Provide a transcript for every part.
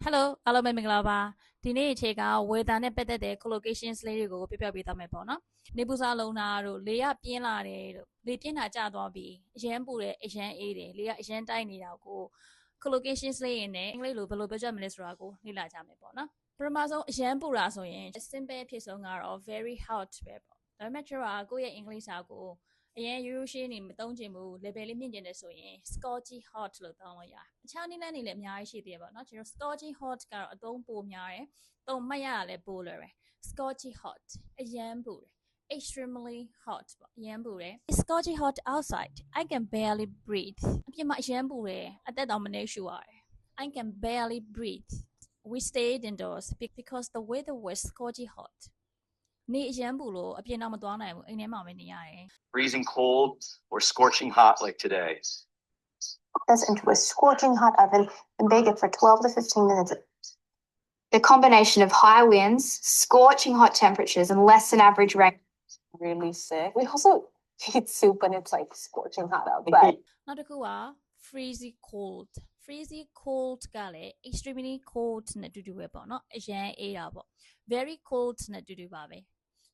Hello အားလုံးပဲမင်္ဂလာပါဒီနေ့အခြေက weather နဲ့ပတ်သက်တဲ့ collocations လေးတွေကိုပြပြပေးသွားမယ်ပေါ့နော်နေပူစာလုံးတာတို့လေကပြင်းလာတယ်တို့လေပြင်းတာကျသွားပြီးအရန်ပူတယ်အရန်အေးတယ်လေကအရန်တိုက်နေတာကို collocations လေးရင်းနဲ့အင်္ဂလိပ်လိုဘယ်လိုပြောကြမလဲဆိုတာကိုလေ့လာကြမယ်ပေါ့နော်ပထမဆုံးအရန်ပူတာဆိုရင် simple ဖြစ်ဆုံးကတော့ very hot ပဲပေါ့ဒါပေမဲ့ကျွန်တော်ကကိုယ့်ရဲ့အင်္ဂလိပ်စာကိုအရင်ရိုးရိုးရှင်းနေမသုံးချင်ဘူး level လေးမြင့်ကျင်တယ်ဆိုရင် scorchy hot လို့သုံးလို့ရတယ်အခြားနည်းလမ်းတွေလည်းအများကြီးရှိသေးတယ်ပေါ့နော်ကျွန်တော် scorchy hot ကတော့အသုံးပိုများတယ်သုံးမှတ်ရတာလည်းပိုလွယ်တယ် scorchy hot အရန်ပူတယ် extremely hot ပေါ့အရန်ပူတယ် It's scorchy hot outside I can barely breathe အပြင်မှာအရန်ပူတယ်အသက်တောင်မနေရှူရတယ် I can barely breathe we stayed indoors because the weather was scorchy hot နေအရန်ပူလို့အပြင်တော့မသွားနိုင်ဘူးအိမ်ထဲမှာပဲနေရတယ် freezing cold or scorching hot like today. Put this into a scorching hot oven and bake it for 12 to 15 minutes. The combination of high winds, scorching hot temperatures, and less than average rain. Really sick. We also eat soup when it's like scorching hot outside. နောက်တစ်ခုက freezy cold ကလည်း extremely cold နဲ့တူတူပဲပေါ့နော်အရန်အေးတာပေါ့ very cold နဲ့တူတူပါပဲ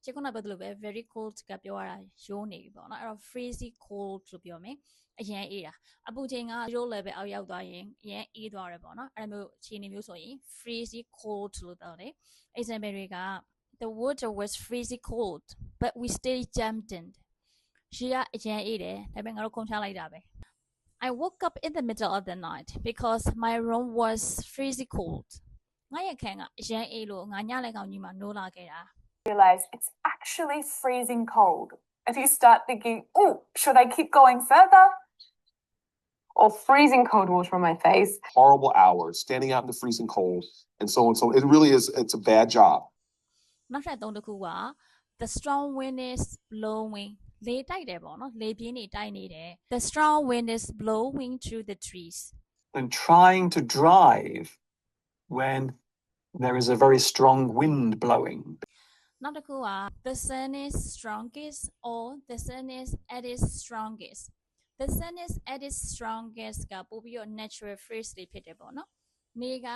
ချက်ခုနပြောသလိုပဲ very cold ကပြောရတာရိုးနေပြီပေါ့နော်အဲ့တော့ freezy cold လို့ပြောမယ်အရန်အေးတာအပူချိန်က0 level အောက်ရောက်သွားရင်အရန်အေးသွားတယ်ပေါ့နော်အဲ့လိုမျိုးအခြေအနေမျိုးဆိုရင် freezy cold လို့ပြောတယ် example တွေက the water was freezy cold but we still jumped in ရေကအရန်အေးတယ်ဒါပေမဲ့ငါတို့ခုန်ချလိုက်တာပဲI woke up in the middle of the night because my room was freezing cold. ငါရဲ့ခန်းကအရန်အေးလို့ငါညလည်းကောင်းကြီးမှာနိုးလာခဲ့တာ Realize it's actually freezing cold. If you start thinking, oh, should I keep going further? Or freezing cold water on my face. Horrible hours, standing out in the freezing cold, and so on. So it really is, it's a bad job. နောက်ထပ်သုံးတစ်ခုက the strong wind is blowing လေတိုက်တယ်ပေါ့နော်လေပြင်းတွေတိုက်နေတယ် the strong wind is blowing through the trees And trying to drive when there is a very strong wind blowing. နောက်တစ်ခုက the sun is strongest or the sun is at its strongest the sun is at its strongest ကပို့ပြီးတော့ natural phrase တွေဖြစ်တယ်ပေါ့နော်နေက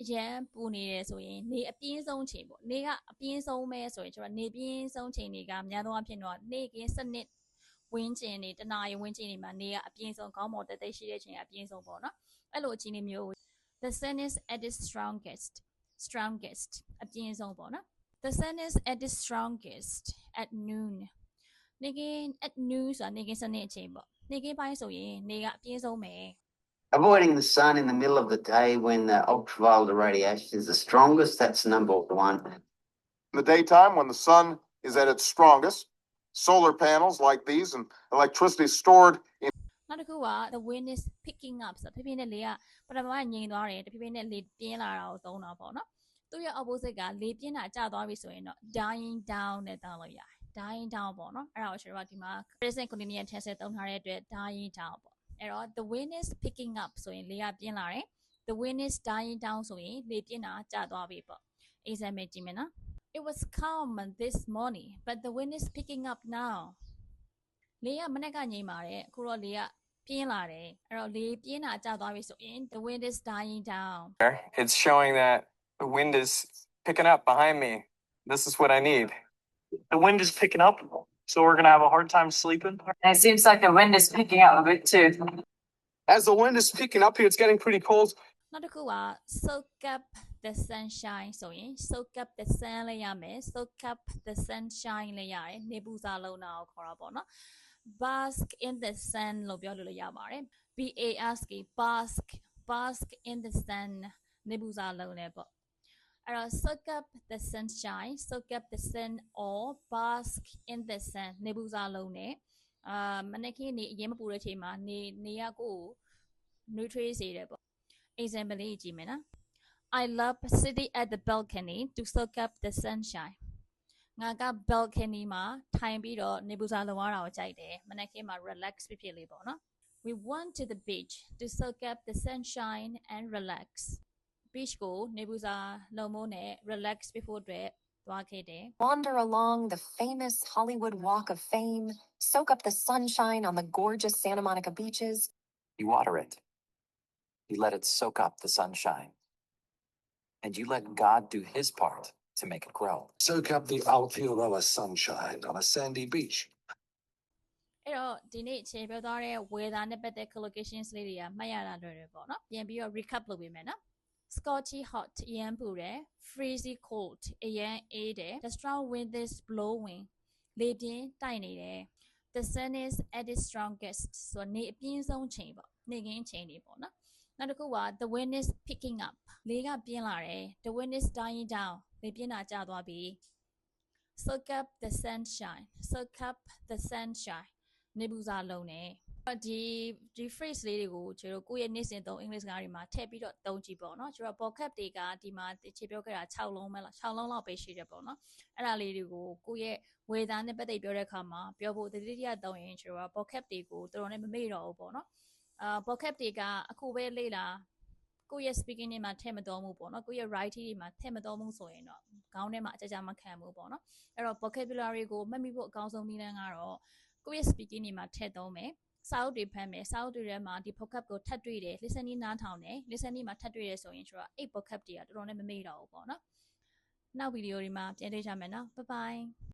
အရန်ပူနေတယ်ဆိုရင်နေအပြင်းဆုံးချိန်ပေါ့နေကအပြင်းဆုံးပဲဆိုရင်ကျွန်တော်နေပြင်းဆုံးချိန်တွေကများသောအားဖြင့်တော့နေကင်းစနစ်ဝင်းကျင်နေတနာရီဝင်းကျင်နေမှာနေကအပြင်းဆုံးခေါင်းပေါ်တက်တက်ရှိတဲ့ချိန်ကအပြင်းဆုံးပေါ့နော်အဲ့လိုအခြေအနေမျိုး the sun is at its strongest အပြင်းဆုံးပေါ့နော် the sun is at its strongest at noon နေကင်း at noon ဆိုတာနေကင်းစနစ်အချိန်ပေါ့နေကင်းပိုင်းဆိုရင်နေကအပြင်းဆုံးပဲ Avoiding the sun in the middle of the day when the ultraviolet radiation is the strongest, that's number one. In the daytime, when the sun is at its strongest, solar panels like these and electricity stored in နောက်တစ်ခုက the wind is picking up ဆိုဖြည်းဖြည်းနဲ့လေကပထမကငြိမ်သွားတယ်တဖြည်းဖြည်းနဲ့လေပြင်းလာတာကိုသုံးတာပေါ့နော်သူ့ရဲ့ opposite ကလေပြင်းတာကျသွားပြီဆိုရင်တော့ dying down နဲ့တောင်းလို့ရတယ် dying down ပေါ့နော်အဲ့ဒါကိုကျွန်တော်ဒီမှာ present continuous tense သုံးထားတဲ့အတွက် dying down ပေါ့အဲ့တော့ the wind is picking up ဆိုရင်လေကပြင်းလာတယ် the wind is dying down ဆိုရင်လေပြင်းတာကျသွားပြီပေါ့ example ကြည့်မယ်နော် It was calm this morning but the wind is picking up now လေကမနေ့ကငြိမ်ပါတယ်အခုတော့လေကပြင်းလာတယ်အဲ့တော့လေပြင်းတာကျသွားပြီဆိုရင် the wind is dying down It's showing that the wind is picking up behind me. This is what I need. The wind is picking up, so we're going to have a hard time sleeping. And it seems like the wind is picking up a bit too. as the wind is picking up here, it's getting pretty cold. နောက်တစ်ခုက soak up the sunshine ဆိုရင် soak up the sun လေးရမယ် soak up the sunshine လေးရတယ်နေပူစာလုံးတာကိုခေါ်တာပေါ့နော် bask in the sun လို့ပြောလို့ရပါတယ် bask in the sun နေပူစာလုံးလေးပေါ့အဲ့တော့ soak up the sunshine soak up the sun or bask in the sun နေပူစာလုံးနဲ့မနေ့ကနေအရင်မပူတဲ့ချိန်မှာနေရကို nutrient စေတယ်ပေါ့ example လေးကြည့်မယ်နော် I love sitting at the balcony to soak up the sunshine ငါက balcony မှာထိုင်ပြီးတော့နေပူစာလုံးရတာကိုကြိုက်တယ်မနေ့ကမှ relax ဖြစ်လေးပေါ့နော် we went to the beach to soak up the sunshine and relax beach ကိုနေပူစာလုံးမိုးနဲ့ relax ဖြစ်ဖို့အတွက်သွားခဲ့တယ် Wander along the famous Hollywood Walk of Fame, soak up the sunshine on the gorgeous Santa Monica beaches. You water it. You let it soak up the sunshine. and you let God do his part to make it grow. Soak up the ultraviolet sunshine on a sandy beach. အဲ့တော့ဒီနေ့အခြေပြောသွားတဲ့ weather နဲ့ပတ်သက် collocations လေးတွေကမှတ်ရတာလွယ်တယ်ပေါ့နော်ပြန်ပြီးတော့ recap လုပ်ပေးမယ်နော် scorchy hot အရန်ပူတယ် freezing cold အရန်အေးတယ် the strong wind is blowing လေပြင်းတိုက်နေတယ် the sun is at its strongest ဆိုတော့နေအပြင်းဆုံးချိန်ပေါ့နေကင်းချိန်တွေပေါ့နော်နောက်တစ်ခုက the wind is picking up လေကပြင်းလာတယ် the wind is dying down လေပြင်းတာကျသွားပြီ soak up the sunshine နေပူစာလုံးနဲ့ဒီ phrase လေးတွေကိုကျွန်တော်ကိုယ့်ရဲ့နေ့စဉ်သုံးအင်္ဂလိပ်စကားတွေမှာထည့်ပြီးတော့သုံးကြည့်ပေါ့နော်ကျွန်တော် vocab တွေကဒီမှာခြေပြောခဲ့တာ6လုံးပဲလား6လုံးလောက်ပဲရှိတယ်ပေါ့နော်အဲ့ဒါလေးတွေကိုကိုယ့်ရဲ့ weather နဲ့ပတ်သက်ပြောတဲ့အခါမှာပြောဖို့တတိယသုံးရင်ကျွန်တော် vocab တွေကိုတော်တော်နဲ့မမေ့တော့ဘူးပေါ့နော်vocab တွေကအခုပဲလေ့လာကိုယ့်ရဲ့ speaking တွေမှာထည့်မတော်ဘူးပေါ့နော်ကိုယ့်ရဲ့ writing တွေမှာထည့်မတော်ဘူးဆိုရင်တော့ခေါင်းထဲမှာအကြကြမခံဘူးပေါ့နော်အဲ့တော့ vocabulary ကိုမှတ်မိဖို့အကောင်းဆုံးနည်းလမ်းကတော့ကိုယ့်ရဲ့ speaking တွေမှာထည့်သုံးမယ်စာအုပ်တွေဖတ်မယ်စာအုပ်တွေထဲမှာဒီ vocab ကိုထပ်တွေ့တယ် listening နားထောင်တယ် listening မှာထပ်တွေ့တယ်ဆိုရင်ကျွန်တော်အဲ့ vocab တွေကတော်တော်နဲ့မမေ့တော့ဘူးပေါ့နော်နောက်ဗီဒီယိုတွေမှာပြန်တွေ့ကြမယ်နော် bye bye